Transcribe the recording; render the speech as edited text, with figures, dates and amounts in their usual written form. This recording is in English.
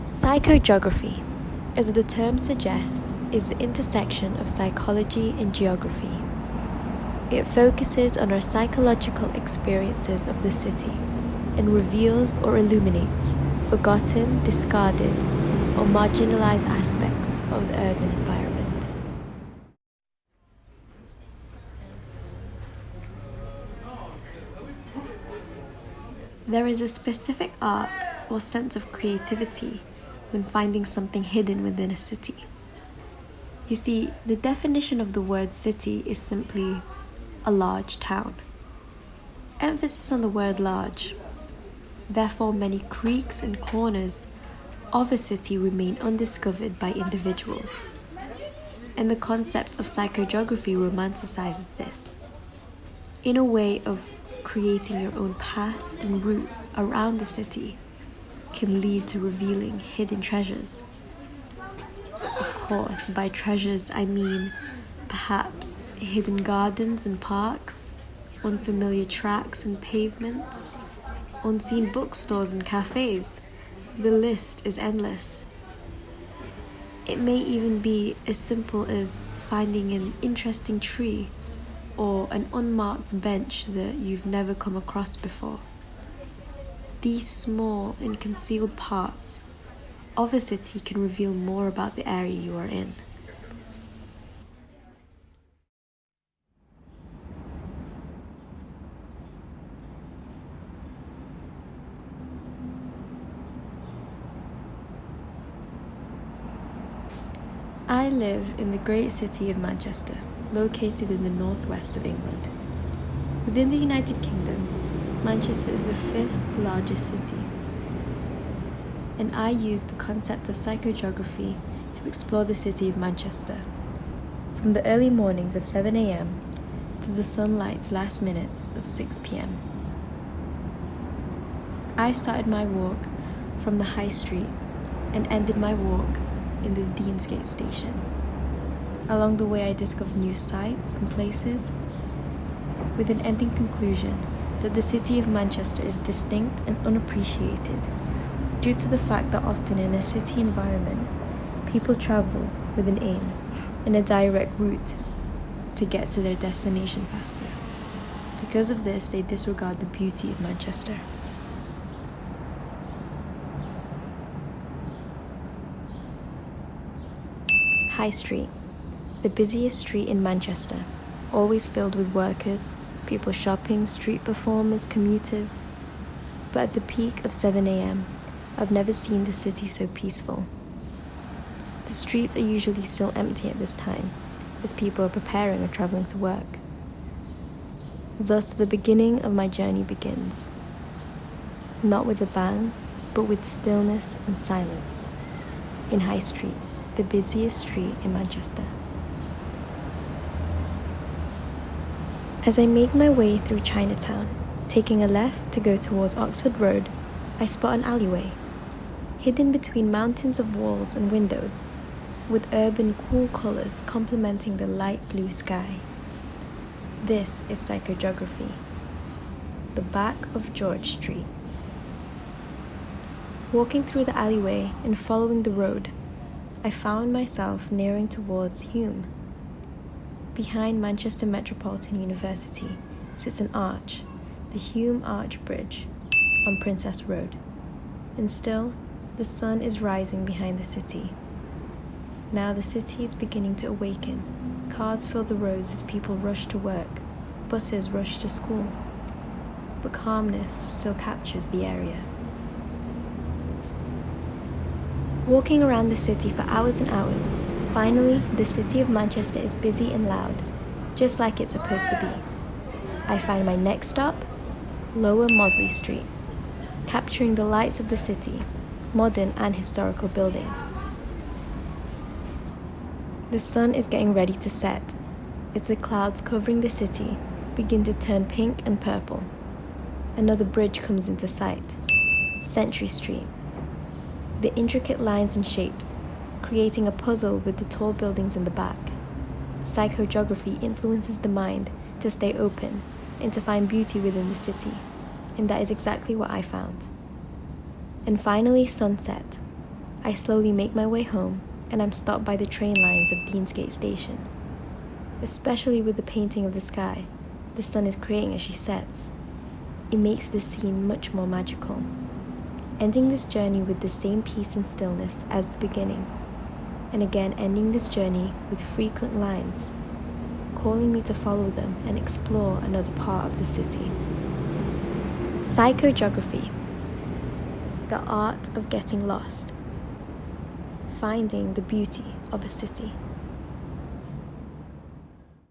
Psychogeography, as the term suggests, is the intersection of psychology and geography. It focuses on our psychological experiences of the city and reveals or illuminates forgotten, discarded, or marginalized aspects of the urban environment. There is a specific art or sense of creativity when finding something hidden within a city. You see, the definition of the word city is simply a large town. Emphasis on the word large. Therefore, many creeks and corners of a city remain undiscovered by individuals. And the concept of psychogeography romanticizes this, in a way of creating your own path and route around the city can lead to revealing hidden treasures. Of course, by treasures I mean perhaps hidden gardens and parks, unfamiliar tracks and pavements, unseen bookstores and cafes. The list is endless. It may even be as simple as finding an interesting tree or an unmarked bench that you've never come across before. These small and concealed parts of a city can reveal more about the area you are in. I live in the great city of Manchester, located in the northwest of England. Within the United Kingdom, Manchester is the 5th largest city, and I use the concept of psychogeography to explore the city of Manchester, from the early mornings of 7 a.m. to the sunlight's last minutes of 6 p.m. I started my walk from the High Street and ended my walk in the Deansgate station. Along the way I discovered new sights and places, with an ending conclusion that the city of Manchester is distinct and unappreciated due to the fact that often in a city environment, people travel with an aim and a direct route to get to their destination faster. Because of this, they disregard the beauty of Manchester. High Street, the busiest street in Manchester, always filled with workers, people shopping, street performers, commuters. But at the peak of 7 a.m., I've never seen the city so peaceful. The streets are usually still empty at this time, as people are preparing or traveling to work. Thus, the beginning of my journey begins, not with a bang, but with stillness and silence, in High Street, the busiest street in Manchester. As I make my way through Chinatown, taking a left to go towards Oxford Road, I spot an alleyway, hidden between mountains of walls and windows, with urban cool colors complementing the light blue sky. This is psychogeography, the back of George Street. Walking through the alleyway and following the road, I found myself nearing towards Hume. Behind Manchester Metropolitan University sits an arch, the Hume Arch Bridge, on Princess Road. And still, the sun is rising behind the city. Now the city is beginning to awaken. Cars fill the roads as people rush to work, buses rush to school. But calmness still captures the area. Walking around the city for hours and hours, finally, the city of Manchester is busy and loud, just like it's supposed to be. I find my next stop, Lower Mosley Street, capturing the lights of the city, modern and historical buildings. The sun is getting ready to set as the clouds covering the city begin to turn pink and purple. Another bridge comes into sight, Century Street. The intricate lines and shapes, creating a puzzle with the tall buildings in the back. Psychogeography influences the mind to stay open and to find beauty within the city, and that is exactly what I found. And finally, sunset. I slowly make my way home, and I'm stopped by the train lines of Deansgate Station. Especially with the painting of the sky the sun is creating as she sets, it makes this scene much more magical, ending this journey with the same peace and stillness as the beginning, and again ending this journey with frequent lines, calling me to follow them and explore another part of the city. Psychogeography, the art of getting lost, finding the beauty of a city.